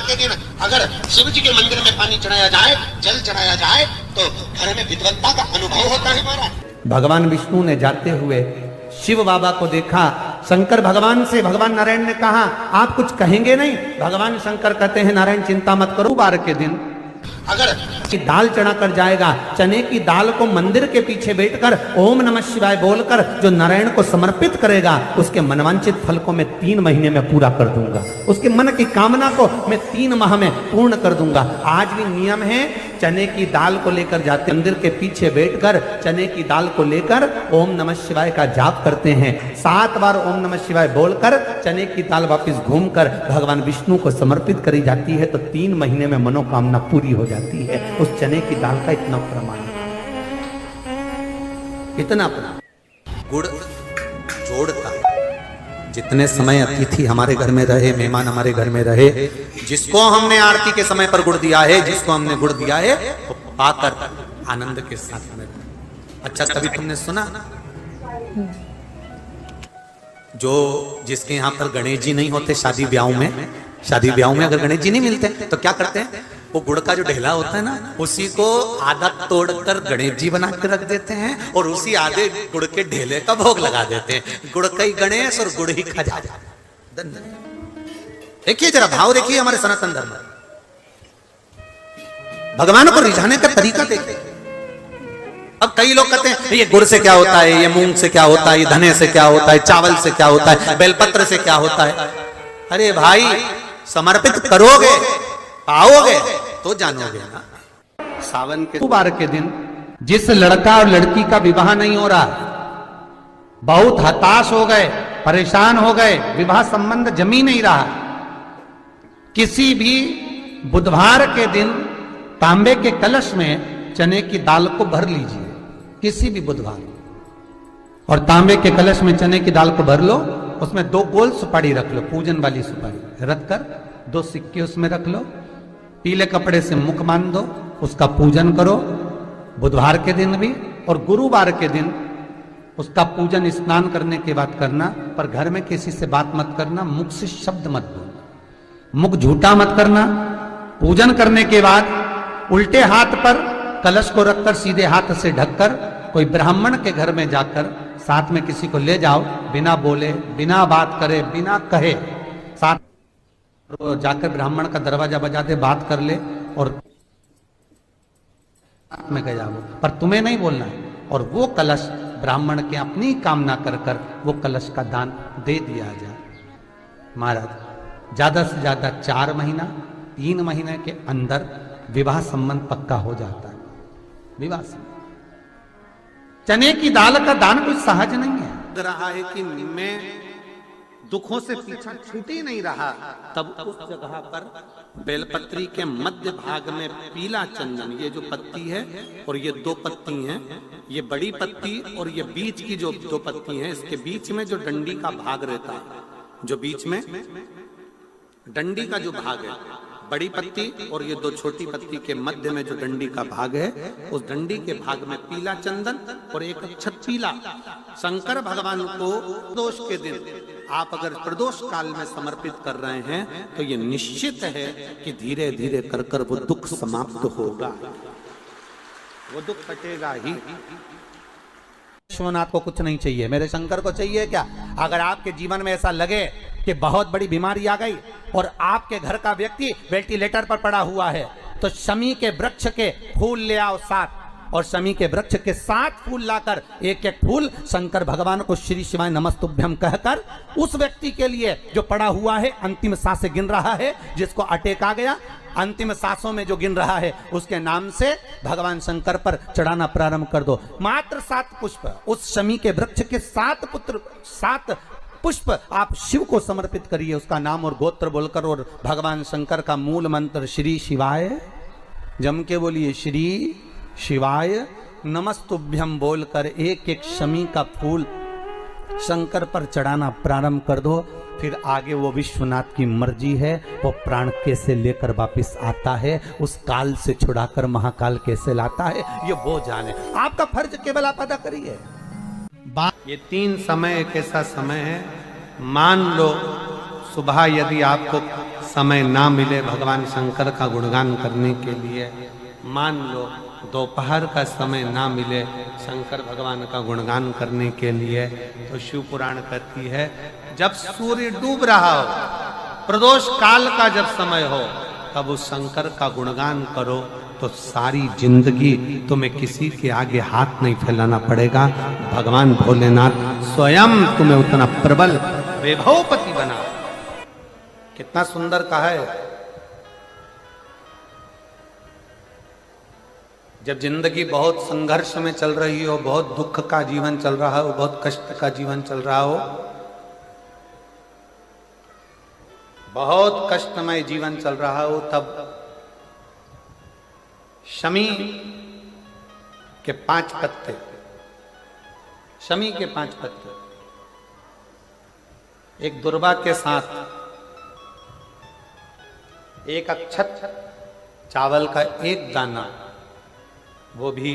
के दिन अगर शिव जी के मंदिर में पानी चढ़ाया जाए, जल चढ़ाया जाए, तो घर में विद्वत्ता का अनुभव होता है महाराज। भगवान विष्णु ने जाते हुए शिव बाबा को देखा। शंकर भगवान से, भगवान नारायण ने कहा आप कुछ कहेंगे नहीं? भगवान शंकर कहते हैं नारायण चिंता मत करो, बार के दिन अगर की दाल चढ़ा कर जाएगा, चने की दाल को मंदिर के पीछे बैठकर ओम नमः शिवाय बोलकर जो नारायण को समर्पित करेगा, उसके मनवांचित फल को मैं 3 महीने में पूरा कर दूंगा, उसके मन की कामना को मैं 3 माह में पूर्ण कर दूंगा। आज भी नियम है, चने की दाल को लेकर जाते मंदिर के पीछे बैठकर चने की दाल को लेकर ओम नमः शिवाय का जाप करते हैं। 7 बार ओम नमः शिवाय बोलकर चने की दाल वापस घूमकर भगवान विष्णु को समर्पित करी जाती है, तो 3 महीने में मनोकामना पूरी हो जाती है। उस चने की दाल का इतना प्रमाण है, इतना प्रमाण। गुड़ जोड़ता है। जितने समय अतिथि हमारे घर में रहे, मेहमान हमारे घर में रहे, जिसको हमने आरती के समय पर गुड़ दिया है, जिसको हमने गुड़ दिया है, वो पाकर आनंद के साथ में। अच्छा, कभी तुमने सुना जो जिसके यहाँ पर गणेश जी नहीं होते, शादी ब्याह में अगर गणेश जी नहीं मिलते तो क्या करते हैं, वो गुड़ का जो ढेला होता है ना, उसी को आधा तोड़कर गणेश जी बना के रख देते हैं और उसी आधे गुड़ के ढेले का भोग लगा देते हैं। गुड़ का ही गणेश और गुड़ ही खजाना। देखिए जरा भाव देखिए हमारे सनातन धर्म में, भगवान को रिझाने का तरीका देखिए। अब कई लोग कहते हैं ये गुड़ से क्या होता है, ये मूंग से क्या होता है, ये धने से क्या होता है, चावल से क्या होता है, बेलपत्र से क्या होता है। अरे भाई, समर्पित करोगे, पाओगे तो जानोगे ना। सावन के बार के दिन जिस लड़का और लड़की का विवाह नहीं हो रहा, बहुत हताश हो गए, परेशान हो गए, विवाह संबंध जमी नहीं रहा, किसी भी बुधवार के दिन तांबे के कलश में चने की दाल को भर लीजिए, किसी भी बुधवार, और तांबे के कलश में चने की दाल को भर लो, उसमें 2 गोल सुपारी रख लो, पूजन वाली सुपारी रख कर 2 सिक्के उसमें रख लो, पीले कपड़े से मुख बांध दो, उसका पूजन करो बुधवार के दिन भी, और गुरुवार के दिन उसका पूजन स्नान करने के बाद करना। पर घर में किसी से बात मत करना, मुख से शब्द मत बोलना, मुख झूठा मत करना। पूजन करने के बाद उल्टे हाथ पर कलश को रखकर सीधे हाथ से ढककर कोई ब्राह्मण के घर में जाकर साथ में किसी को ले जाओ, बिना बोले, बिना बात करे, बिना कहे, साथ जाकर ब्राह्मण का दरवाजा बजा दे, बात कर ले और में कह जाओ, पर तुम्हें नहीं बोलना है। और वो कलश ब्राह्मण के अपनी कामना कर कर वो कलश का दान दे दिया जाए। महाराज, ज्यादा से ज्यादा 4 महीना 3 महीने के अंदर विवाह संबंध पक्का हो जाता है। विवाह संबंध, चने की दाल का दान कोई सहज नहीं है। रहा है कि मैं दुखों से पीछा छूट ही नहीं रहा, तब उस जगह पर बेलपत्री के मध्य भाग में पीला चंदन, ये जो पत्ती है और ये 2 पत्ती हैं, ये बड़ी पत्ती और ये बीच की जो 2 पत्ती हैं, इसके बीच में जो डंडी का भाग रहता है, जो बीच में डंडी का जो भाग है, बड़ी पत्ती और ये 2 छोटी पत्ती के मध्य में जो डंडी का भाग है, उस डंडी के भाग में पीला चंदन और एक अक्षत पीला। शंकर भगवान को प्रदोष के दिन आप अगर प्रदोष काल में समर्पित कर रहे हैं, तो ये निश्चित है कि धीरे धीरे कर कर वो दुख समाप्त होगा, वो दुख कटेगा ही। विश्वनाथ को कुछ नहीं चाहिए, मेरे शंकर को चाहिए क्या? अगर आपके जीवन में ऐसा लगे कि बहुत बड़ी बीमारी आ गई और आपके घर का व्यक्ति वेंटिलेटर पर पड़ा हुआ है, तो शमी के वृक्ष के फूल ले आओ 7, और शमी के वृक्ष के 7 फूल लाकर एक एक फूल शंकर भगवान को श्री शिवाय नमस्तुभ्यम कहकर उस व्यक्ति के लिए जो पड़ा हुआ है, अंतिम सांसें गिन रहा है, जिसको अटैक आ गया, अंतिम सांसों में जो गिन रहा है, उसके नाम से भगवान शंकर पर चढ़ाना प्रारंभ कर दो। मात्र 7 पुष्प, उस शमी के वृक्ष के 7 पुष्प आप शिव को समर्पित करिए, उसका नाम और गोत्र बोलकर, और भगवान शंकर का मूल मंत्र श्री शिवाय, जम के बोलिए श्री शिवाय नमस्तुभ्यम बोलकर एक एक शमी का फूल शंकर पर चढ़ाना प्रारंभ कर दो। फिर आगे वो विश्वनाथ की मर्जी है, वो प्राण कैसे लेकर वापिस आता है, उस काल से छुड़ाकर महाकाल कैसे लाता है, ये वो जाने। आपका फर्ज केवल आप अदा करिए। ये 3 समय एक ऐसा समय है, मान लो सुबह यदि आपको समय ना मिले भगवान शंकर का गुणगान करने के लिए, मान लो दोपहर का समय ना मिले शंकर भगवान का गुणगान करने के लिए, तो शिव पुराण कहती है जब सूर्य डूब रहा हो, प्रदोष काल का जब समय हो, तब उस शंकर का गुणगान करो तो सारी जिंदगी तुम्हें किसी के आगे हाथ नहीं फैलाना पड़ेगा। भगवान भोलेनाथ स्वयं तुम्हें उतना प्रबल वैभवपति बना। कितना सुंदर कहा है। जब जिंदगी बहुत संघर्ष में चल रही हो, बहुत दुख का जीवन चल रहा हो, बहुत कष्ट का जीवन चल रहा हो, बहुत कष्टमय जीवन चल रहा हो, तब शमी के 5 पत्ते, शमी के 5 पत्ते, एक दुर्वा के साथ एक अक्षत चावल का एक दाना, वो भी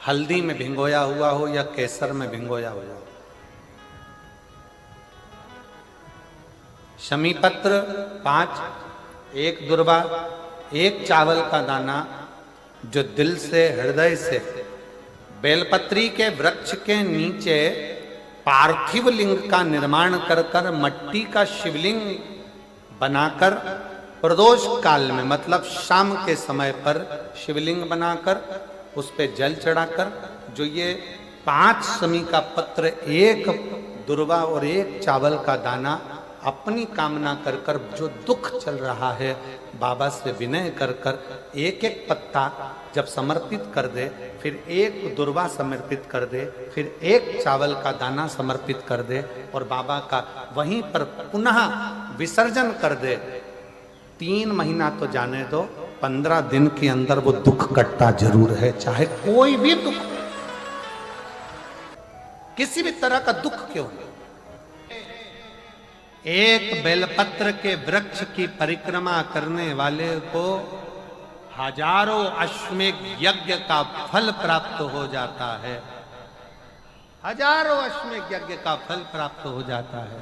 हल्दी में भिंगोया हुआ हो या केसर में भिंगोया हुआ हो, शमी पत्र 5, एक दुर्वा, एक चावल का दाना, जो दिल से हृदय से बेलपत्री के वृक्ष के नीचे पार्थिव लिंग का निर्माण कर कर मट्टी का शिवलिंग बनाकर प्रदोष काल में, मतलब शाम के समय पर शिवलिंग बनाकर उस पे जल चढ़ाकर, जो ये 5 शमी का पत्र, एक दुर्वा और एक चावल का दाना, अपनी कामना कर कर जो दुख चल रहा है बाबा से विनय कर कर एक एक पत्ता जब समर्पित कर दे, फिर एक दुर्वा समर्पित कर दे, फिर एक चावल का दाना समर्पित कर दे और बाबा का वहीं पर पुनः विसर्जन कर दे, 3 महीना तो जाने दो, 15 दिन के अंदर वो दुख कटता जरूर है, चाहे कोई भी दुख, किसी भी तरह का दुख क्यों नहीं। एक बेलपत्र के वृक्ष की परिक्रमा करने वाले को हजारों अश्वमेध यज्ञ का फल प्राप्त हो जाता है, हजारों अश्वमेध यज्ञ का फल प्राप्त हो जाता है।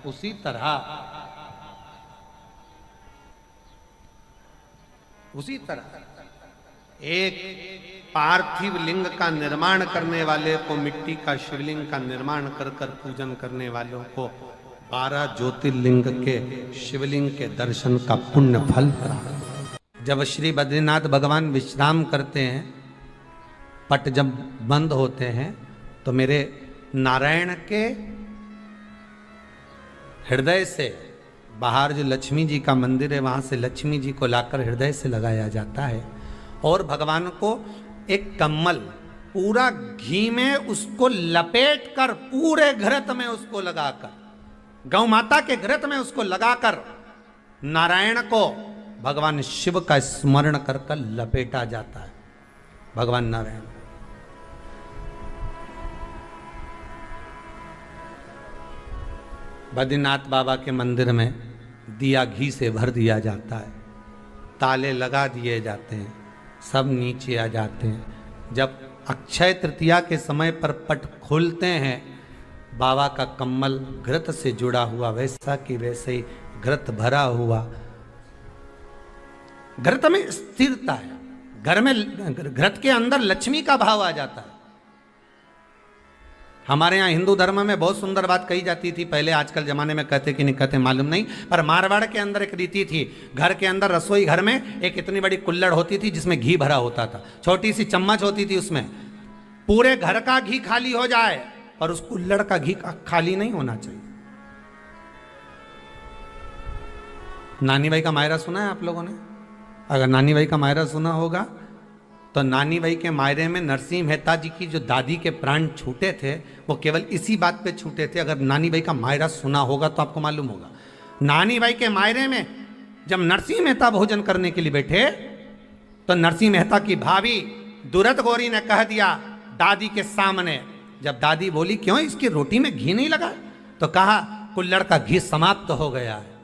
उसी तरह एक पार्थिव लिंग का निर्माण करने वाले को, मिट्टी का शिवलिंग का निर्माण कर कर पूजन करने वालों को 12 ज्योतिर्लिंग के शिवलिंग के दर्शन का पुण्य फल प्राप्त। जब श्री बद्रीनाथ भगवान विश्राम करते हैं, पट जब बंद होते हैं, तो मेरे नारायण के हृदय से बाहर जो लक्ष्मी जी का मंदिर है, वहां से लक्ष्मी जी को लाकर हृदय से लगाया जाता है और भगवान को एक कम्मल पूरा घी में उसको लपेट कर, पूरे घृत में उसको लगाकर, गौ माता के घृत में उसको लगाकर नारायण को भगवान शिव का स्मरण कर कर लपेटा जाता है। भगवान नारायण बद्रीनाथ बाबा के मंदिर में दिया घी से भर दिया जाता है, ताले लगा दिए जाते हैं, सब नीचे आ जाते हैं। जब अक्षय तृतीया के समय पर पट खोलते हैं, बाबा का कम्मल घृत से जुड़ा हुआ वैसा कि वैसे ही घृत भरा हुआ, घृत में स्थिरता है, घर में घृत के अंदर लक्ष्मी का भाव आ जाता है। हमारे यहाँ हिंदू धर्म में बहुत सुंदर बात कही जाती थी पहले, आजकल जमाने में कहते कि नहीं कहते मालूम नहीं, पर मारवाड़ के अंदर एक रीति थी, घर के अंदर रसोई घर में एक इतनी बड़ी कुल्हड़ होती थी जिसमें घी भरा होता था, छोटी सी चम्मच होती थी, उसमें पूरे घर का घी खाली हो जाए और उस कुल्हड़ का घी खाली नहीं होना चाहिए। नानी भाई का मायरा सुना है आप लोगों ने? अगर नानी भाई का मायरा सुना होगा तो नानी भाई के मायरे में नरसिंह मेहता जी की जो दादी के प्राण छूटे थे, वो केवल इसी बात पे छूटे थे। अगर नानी भाई का मायरा सुना होगा तो आपको मालूम होगा, नानी भाई के मायरे में जब नरसिंह मेहता भोजन करने के लिए बैठे तो नरसिंह मेहता की भाभी दुरत गौरी ने कह दिया दादी के सामने, जब दादी बोली क्यों इसकी रोटी में घी नहीं लगा, तो कहा कुल्हड़ का घी समाप्त हो गया है,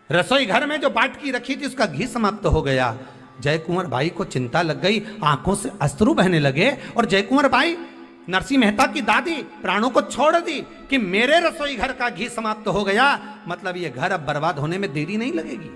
रसोई घर में जो बाटकी रखी थी उसका घी समाप्त हो गया। जय कुंवर भाई को चिंता लग गई, आंखों से अश्रु बहने लगे और जय कुंवर भाई नरसिंह मेहता की दादी प्राणों को छोड़ दी कि मेरे रसोई घर का घी समाप्त हो गया, मतलब ये घर अब बर्बाद होने में देरी नहीं लगेगी।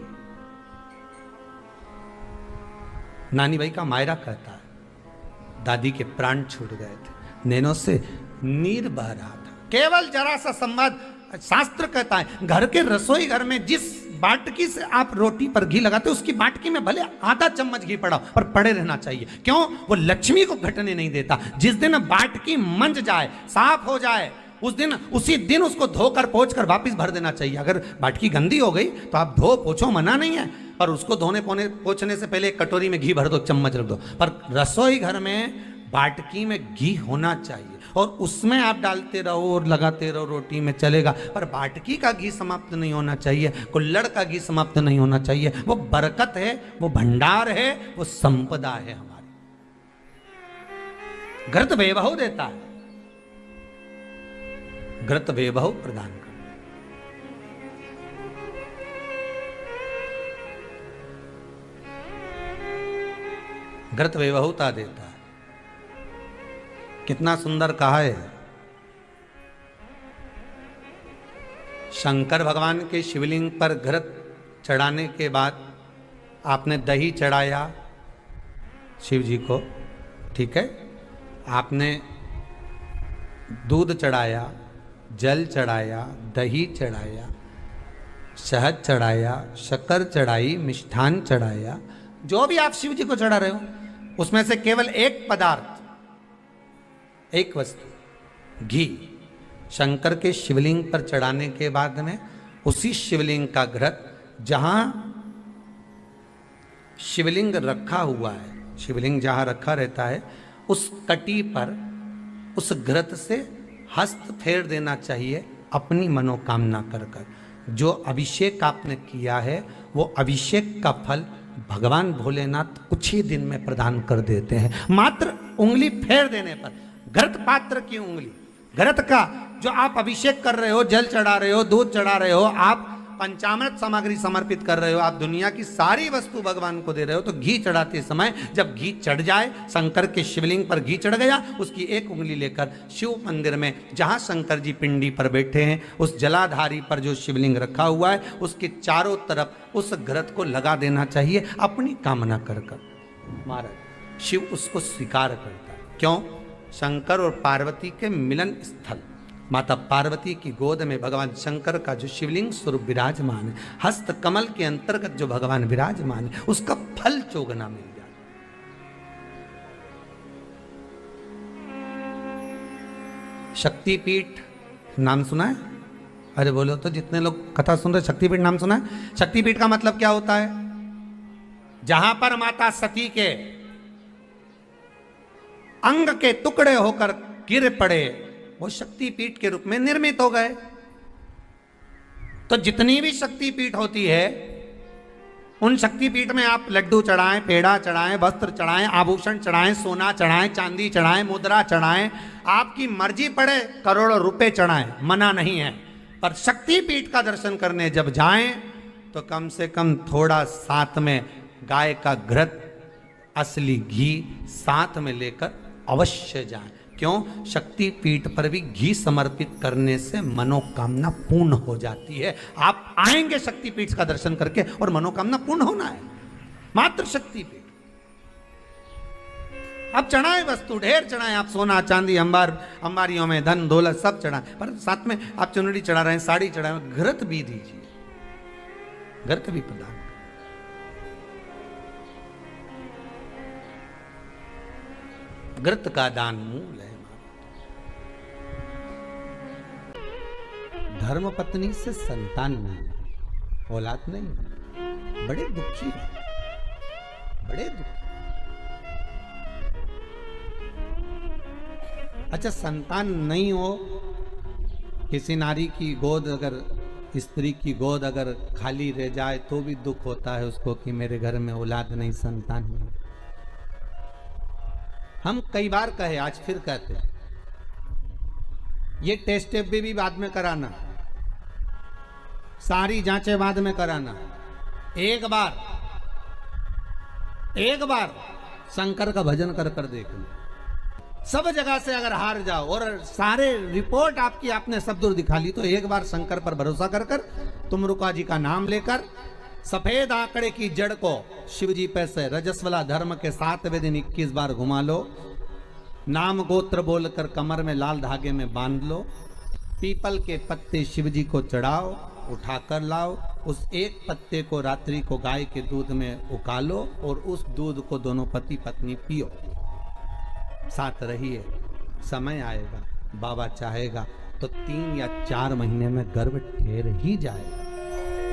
नानी भाई का मायरा कहता है दादी के प्राण छूट गए थे, नैनों से नीर बह रहा था, केवल जरा सा संवाद। शास्त्र कहता है घर के रसोई घर में जिस बाटकी से आप रोटी पर घी लगाते हो उसकी बाटकी में भले आधा चम्मच घी पड़ा पर पड़े रहना चाहिए। क्यों? वो लक्ष्मी को घटने नहीं देता। जिस दिन बाटकी मंज जाए, साफ हो जाए, उसी दिन उसको धोकर पोंछ कर वापस भर देना चाहिए। अगर बाटकी गंदी हो गई तो आप धो पोछो, मना नहीं है, पर उसको धोने पोछने से पहले एक कटोरी में घी भर दो, चम्मच रख दो। पर रसोई घर में बाटकी में घी होना चाहिए और उसमें आप डालते रहो और लगाते रहो, रोटी में चलेगा, पर बाटकी का घी समाप्त नहीं होना चाहिए, कुल्हड़ का घी समाप्त नहीं होना चाहिए। वो बरकत है, वो भंडार है, वो संपदा है हमारी। घृत वैभव देता है, घृत वैभव प्रदान करता है, घृत वैभवता देता है। कितना सुंदर कहा है। शंकर भगवान के शिवलिंग पर घृत चढ़ाने के बाद आपने दही चढ़ाया शिव जी को, ठीक है, आपने दूध चढ़ाया, जल चढ़ाया, दही चढ़ाया, शहद चढ़ाया, शक्कर चढ़ाई, मिष्ठान चढ़ाया, जो भी आप शिव जी को चढ़ा रहे हो उसमें से केवल एक पदार्थ, एक वस्तु, घी शंकर के शिवलिंग पर चढ़ाने के बाद में उसी शिवलिंग का घृत, जहां शिवलिंग रखा हुआ है, शिवलिंग जहां रखा रहता है उस कटी पर उस घृत से हस्त फेर देना चाहिए अपनी मनोकामना कर कर। जो अभिषेक आपने किया है वो अभिषेक का फल भगवान भोलेनाथ कुछ ही दिन में प्रदान कर देते हैं। मात्र उंगली फेर देने पर, घृत पात्र की उंगली, घृत का जो आप अभिषेक कर रहे हो, जल चढ़ा रहे हो, दूध चढ़ा रहे हो, आप पंचामृत सामग्री समर्पित कर रहे हो, आप दुनिया की सारी वस्तु भगवान को दे रहे हो, तो घी चढ़ाते समय जब घी चढ़ जाए, शंकर के शिवलिंग पर घी चढ़ गया, उसकी एक उंगली लेकर शिव मंदिर में जहां शंकर जी पिंडी पर बैठे हैं उस जलाधारी पर जो शिवलिंग रखा हुआ है उसके चारों तरफ उस घृत को लगा देना चाहिए अपनी कामना कर कर। महाराज शिव उसको स्वीकार करता है। क्यों? शंकर और पार्वती के मिलन स्थल माता पार्वती की गोद में भगवान शंकर का जो शिवलिंग स्वरूप विराजमान है, हस्त कमल के अंतर्गत जो भगवान विराजमान है, उसका फल चोगना मिल जाए। शक्तिपीठ नाम सुना है? अरे बोलो तो, जितने लोग कथा सुन रहे, शक्तिपीठ नाम सुना है? शक्तिपीठ का मतलब क्या होता है? जहां पर माता सती के अंग के टुकड़े होकर गिर पड़े वो शक्तिपीठ के रूप में निर्मित हो गए। तो जितनी भी शक्तिपीठ होती है उन शक्तिपीठ में आप लड्डू चढ़ाएं, पेड़ा चढ़ाएं, वस्त्र चढ़ाएं, आभूषण चढ़ाएं, सोना चढ़ाएं, चांदी चढ़ाएं, मुद्रा चढ़ाएं, आपकी मर्जी पड़े करोड़ों रुपए चढ़ाएं, मना नहीं है। पर शक्तिपीठ का दर्शन करने जब जाएं तो कम से कम थोड़ा साथ में गाय का घृत, असली घी साथ में लेकर अवश्य जाएं। क्यों? शक्तिपीठ पर भी घी समर्पित करने से मनोकामना पूर्ण हो जाती है। आप आएंगे शक्तिपीठ का दर्शन करके और मनोकामना पूर्ण होना है। मात्र शक्तिपीठ। अब चढ़ाए वस्तु ढेर चढ़ाए, आप सोना चांदी अंबारियों में धन दौलत सब चढ़ाए, पर साथ में आप चुनरी चढ़ा रहे हैं, साड़ी चढ़ा रहे हैं, घृत भी दीजिए, घृत भी प्रदान। घृत का दान मूल है। धर्म पत्नी से संतान नहीं, औलाद नहीं, बड़े दुखी है, बड़े दुखी। अच्छा, संतान नहीं हो, किसी नारी की गोद अगर, स्त्री की गोद अगर खाली रह जाए तो भी दुख होता है उसको कि मेरे घर में औलाद नहीं, संतान नहीं। हम कई बार कहे, आज फिर कहते हैं, ये टेस्ट भी बाद में कराना, सारी जांचें बाद में कराना। एक बार शंकर का भजन कर कर देख लो, सब जगह से अगर हार जाओ और सारे रिपोर्ट आपकी आपने सब दूर दिखा ली, तो एक बार शंकर पर भरोसा कर कर तुम रुका जी का नाम लेकर सफेद आंकड़े की जड़ को शिवजी पे से रजस्वला धर्म के 7वें दिन 21 बार घुमा लो। नाम गोत्र बोलकर कमर में लाल धागे में बांध लो। पीपल के पत्ते शिवजी को चढ़ाओ, उठाकर लाओ। उस एक पत्ते को रात्रि को गाय के दूध में उकालो और उस दूध को दोनों पति पत्नी पियो। साथ रहिए, समय आएगा, बाबा चाहेगा तो 3 या 4 महीने में गर्भ ठहर ही जाएगा।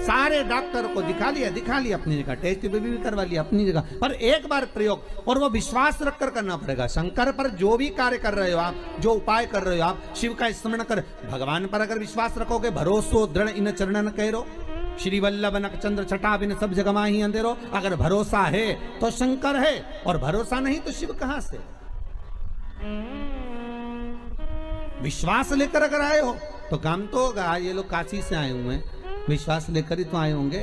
सारे डॉक्टर को दिखा लिया अपनी जगह, टेस्ट भी करवा लिया अपनी जगह, पर एक बार प्रयोग, और वो विश्वास रखकर करना पड़ेगा। शंकर पर जो भी कार्य कर रहे हो आप, जो उपाय कर रहे हो आप, शिव का स्मरण कर, भगवान पर अगर विश्वास रखोगे, भरोसो दृढ़ इन चरणन करो, श्री वल्लभ नख चंद्र छटा बिन सब जगह माही अंधेरो। अगर भरोसा है तो शंकर है, और भरोसा नहीं तो शिव कहां से। विश्वास लेकर अगर आए हो तो काम तो होगा। ये लोग काशी से आए हुए हैं, विश्वास लेकर ही तो आए होंगे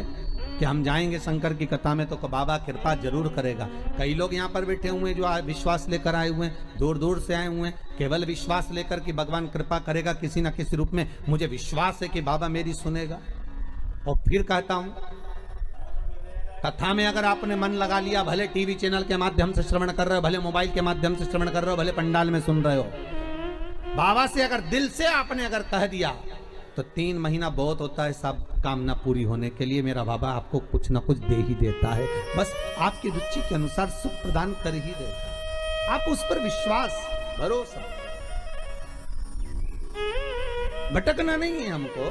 कि हम जाएंगे शंकर की कथा में तो बाबा कृपा जरूर करेगा। कई लोग यहाँ पर बैठे हुए हैं जो विश्वास लेकर आए हुए हैं, दूर दूर से आए हुए हैं, केवल विश्वास लेकर कि भगवान कृपा करेगा किसी न किसी रूप में, मुझे विश्वास है कि बाबा मेरी सुनेगा। और फिर कहता हूं, कथा में अगर आपने मन लगा लिया, भले टीवी चैनल के माध्यम से श्रवण कर रहे हो, भले मोबाइल के माध्यम से श्रवण कर रहे हो, भले पंडाल में सुन रहे हो, बाबा से अगर दिल से आपने अगर कह दिया तो 3 महीना बहुत होता है सब कामना पूरी होने के लिए। मेरा बाबा आपको कुछ ना कुछ दे ही देता है, बस आपकी रुचि के अनुसार सुख प्रदान कर ही देता है। आप उस पर विश्वास, भरोसा, भटकना नहीं है हमको।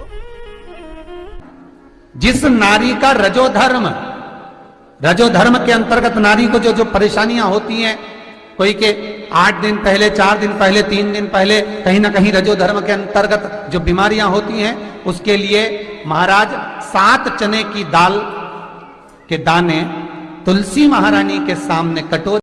जिस नारी का रजोधर्म के अंतर्गत नारी को जो परेशानियां होती हैं, कोई के 8 दिन पहले, 4 दिन पहले, 3 दिन पहले कहीं ना कहीं रजोधर्म के अंतर्गत जो बीमारियां होती हैं, उसके लिए महाराज 7 चने की दाल के दाने तुलसी महारानी के सामने कटोरे